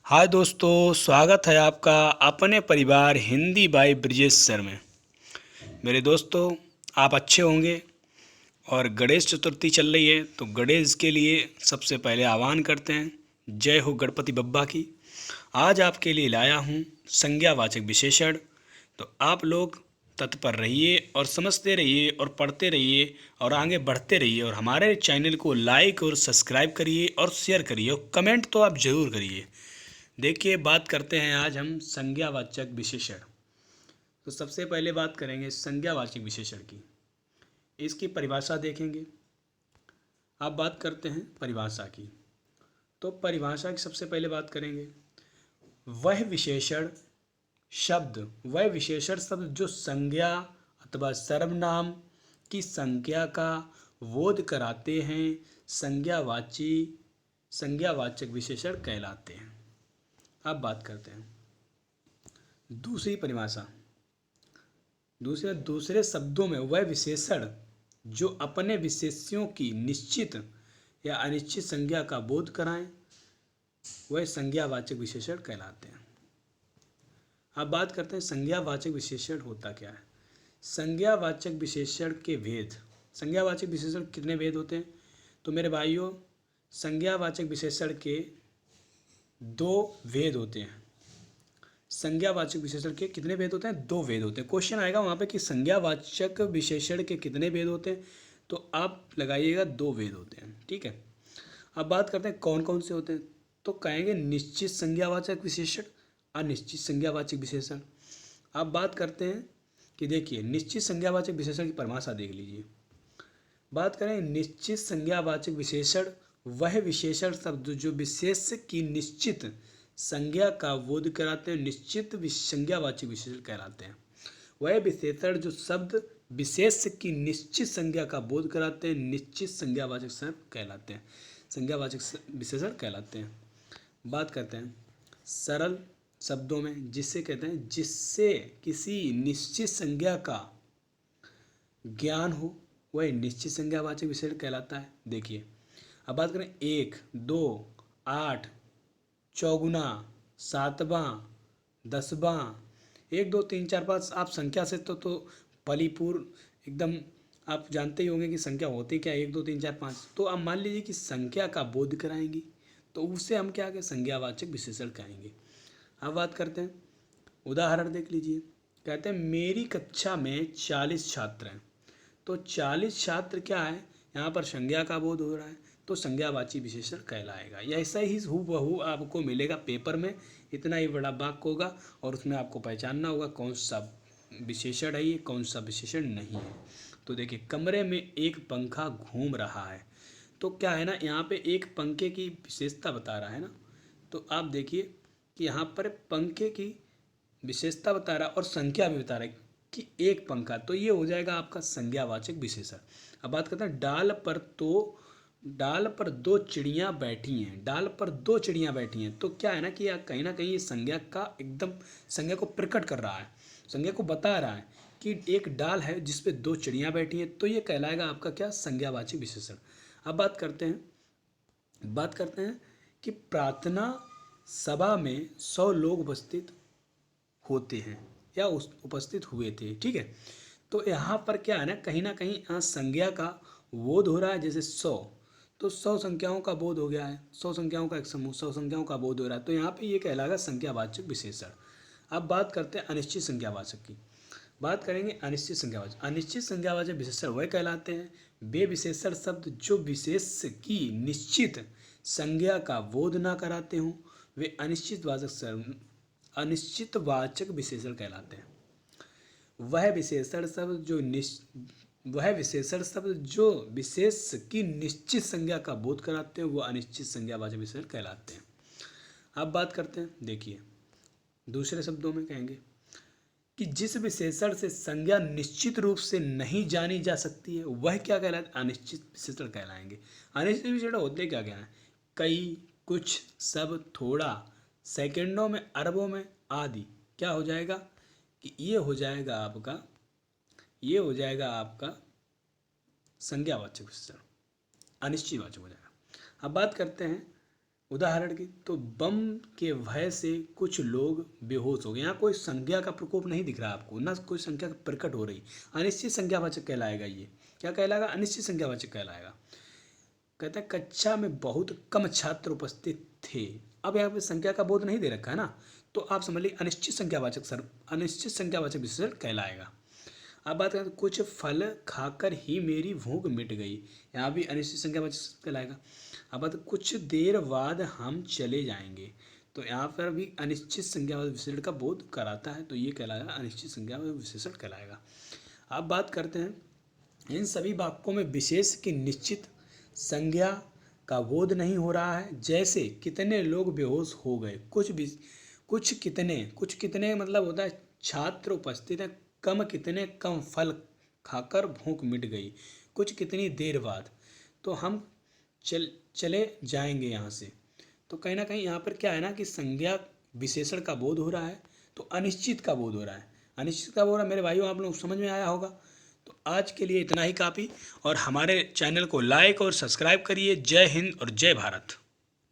हाय दोस्तों, स्वागत है आपका अपने परिवार हिंदी बाय ब्रिजेश सर में। मेरे दोस्तों, आप अच्छे होंगे। और गणेश चतुर्थी चल रही है तो गणेश के लिए सबसे पहले आह्वान करते हैं, जय हो गणपति बप्पा की। आज आपके लिए लाया हूँ संज्ञावाचक विशेषण। तो आप लोग तत्पर रहिए और समझते रहिए और पढ़ते रहिए और आगे बढ़ते रहिए, और हमारे चैनल को लाइक और सब्सक्राइब करिए और शेयर करिए और कमेंट तो आप ज़रूर करिए। देखिए, बात करते हैं आज हम संज्ञावाचक विशेषण। तो सबसे पहले बात करेंगे संज्ञावाचक विशेषण की। इसकी परिभाषा देखेंगे। अब बात करते हैं परिभाषा की। तो परिभाषा की सबसे पहले बात करेंगे, वह विशेषण शब्द जो संज्ञा अथवा सर्वनाम की संख्या का बोध कराते हैं, संज्ञावाचक विशेषण कहलाते हैं। अब बात करते हैं दूसरी परिभाषा। दूसरे शब्दों में वह विशेषण जो अपने विशेष्यों की निश्चित या अनिश्चित संज्ञा का बोध कराएं, वह संज्ञावाचक विशेषण कहलाते हैं। अब बात करते हैं संज्ञावाचक विशेषण होता क्या है। संज्ञावाचक विशेषण के भेद। संज्ञावाचक विशेषण कितने भेद होते हैं? तो मेरे भाइयों, संज्ञावाचक विशेषण के दो भेद होते हैं। संज्ञावाचक विशेषण के कितने भेद होते हैं? दो भेद होते हैं। क्वेश्चन आएगा वहाँ पे कि संज्ञावाचक विशेषण के कितने भेद होते हैं, तो आप लगाइएगा दो भेद होते हैं। ठीक है। अब बात करते हैं कौन कौन से होते हैं। तो कहेंगे निश्चित संज्ञावाचक विशेषण, अनिश्चित संज्ञावाचक विशेषण। अब बात करते हैं कि देखिए, निश्चित संज्ञावाचक विशेषण की परिभाषा देख लीजिए। बात करें निश्चित संज्ञावाचक विशेषण, वह विशेषण शब्द जो विशेष की निश्चित संज्ञा का बोध कराते हैं, निश्चित संज्ञावाचक विशेषण कहलाते हैं। वह विशेषण जो शब्द विशेष की निश्चित संज्ञा का बोध कराते हैं, निश्चित संज्ञावाचक कहलाते हैं, संज्ञावाचक विशेषण कहलाते हैं। बात करते हैं सरल शब्दों में, जिससे कहते हैं जिससे किसी निश्चित संज्ञा का ज्ञान हो, वह निश्चित संज्ञावाचक विशेषण कहलाता है। देखिए, अब बात करें 1, 2, 8, चौगुना, सातवां, दसवां, 1, 2, 3, 4, 5। आप संख्या से तो फलीपूर एकदम आप जानते ही होंगे कि संख्या होती क्या, 1, 2, 3, 4, 5। तो आप मान लीजिए कि संख्या का बोध कराएंगी, तो उससे हम क्या कहें? संज्ञावाचक विशेषण कहेंगे। अब बात करते हैं, उदाहरण देख लीजिए। कहते हैं मेरी कक्षा में 40 छात्र हैं। तो 40 छात्र क्या है, यहाँ पर संज्ञा का बोध हो रहा है, तो संज्ञावाची विशेषण कहलाएगा। ऐसा ही हूबहू आपको मिलेगा पेपर में। इतना ही बड़ा वाक्य होगा और उसमें आपको पहचानना होगा कौन सा विशेषण है ये, कौन सा विशेषण नहीं है। तो देखिए, कमरे में एक पंखा घूम रहा है। तो क्या है ना, यहाँ पे एक पंखे की विशेषता बता रहा है ना। तो आप देखिए कि यहाँ पर पंखे की विशेषता बता रहा है और संख्या भी बता रहा है कि एक पंखा, तो ये हो जाएगा आपका संज्ञावाचक विशेषण। अब बात करते हैं डाल पर दो चिड़ियाँ बैठी हैं। डाल पर दो चिड़ियाँ बैठी हैं, तो क्या है ना कि कहीं ना कहीं ये संज्ञा का एकदम संज्ञा को प्रकट कर रहा है, संज्ञा को बता रहा है कि एक डाल है जिसपे दो चिड़ियाँ बैठी हैं, तो ये कहलाएगा आपका क्या? संज्ञावाचक विशेषण। अब बात करते हैं कि प्रार्थना सभा में 100 लोग उपस्थित होते हैं या उपस्थित हुए थे। ठीक है। तो यहाँ पर क्या है ना कहीं संज्ञा का बोध हो रहा है। जैसे 100, तो 100 संख्याओं का बोध हो गया है, 100 संख्याओं का एक समूह, 100 संख्याओं का बोध हो रहा है, तो यहाँ पे ये कहलाएगा संख्यावाचक विशेषण। अब बात करते हैं अनिश्चित संज्ञावाचक की। बात करेंगे अनिश्चित संज्ञावाचक। अनिश्चित संज्ञावाचक विशेषण वह कहलाते हैं वे विशेषण शब्द जो विशेष की निश्चित संज्ञा का बोध ना कराते हों, वे अनिश्चितवाचक विशेषण कहलाते हैं। वह विशेषण शब्द जो विशेष की निश्चित संज्ञा का बोध कराते हैं, वो अनिश्चित संज्ञावाचक विशेषण कहलाते हैं। अब बात करते हैं, देखिए दूसरे शब्दों में कहेंगे कि जिस विशेषण से संज्ञा निश्चित रूप से नहीं जानी जा सकती है, वह क्या कहलाता है? अनिश्चित विशेषण कहलाएंगे। अनिश्चित विशेषण होते क्या क्या है? कई, कुछ, सब, थोड़ा, सेकंडों में, अरबों में, आदि। क्या हो जाएगा कि ये हो जाएगा आपका संज्ञावाचक विशेषण, अनिश्चितवाचक हो जाएगा। अब बात करते हैं उदाहरण की तो बम के भय से कुछ लोग बेहोश हो गए। यहाँ कोई संज्ञा का प्रकोप नहीं दिख रहा आपको, ना कोई संख्या प्रकट हो रही। अनिश्चित संज्ञावाचक कहलाएगा। ये क्या कहलाएगा? अनिश्चित संज्ञावाचक कहलाएगा। कहता है कक्षा में बहुत कम छात्र उपस्थित थे। अब यहाँ पे संख्या का बोध नहीं दे रखा है ना, तो आप समझ लीजिए अनिश्चित संख्यावाचक विशेषण कहलाएगा। अब बात करें कुछ फल खाकर ही मेरी भूख मिट गई। यहाँ भी अनिश्चित संख्यावाचक कहलाएगा। अब बात कुछ देर बाद हम चले जाएंगे, तो यहाँ पर भी अनिश्चित संख्यावाचक विशेषण का बोध कराता है, तो ये कहलाएगा अनिश्चित संख्यावाचक विशेषण कहलाएगा। अब बात करते हैं इन सभी वाक्यों में विशेष की निश्चित संज्ञा का बोध नहीं हो रहा है। जैसे कितने लोग बेहोश हो गए, कुछ कितने मतलब होता है छात्र उपस्थित हैं, कितने कम फल खाकर भूख मिट गई, कुछ कितनी देर बाद, तो हम चले जाएंगे यहाँ से। तो कहीं ना कहीं यहाँ पर क्या है ना कि संज्ञा विशेषण का बोध हो रहा है, तो अनिश्चित का बोध हो रहा है। अनिश्चित का बोध हो रहा है मेरे भाइयों, आप लोग समझ में आया होगा। तो आज के लिए इतना ही काफ़ी, और हमारे चैनल को लाइक और सब्सक्राइब करिए। जय हिंद और जय भारत।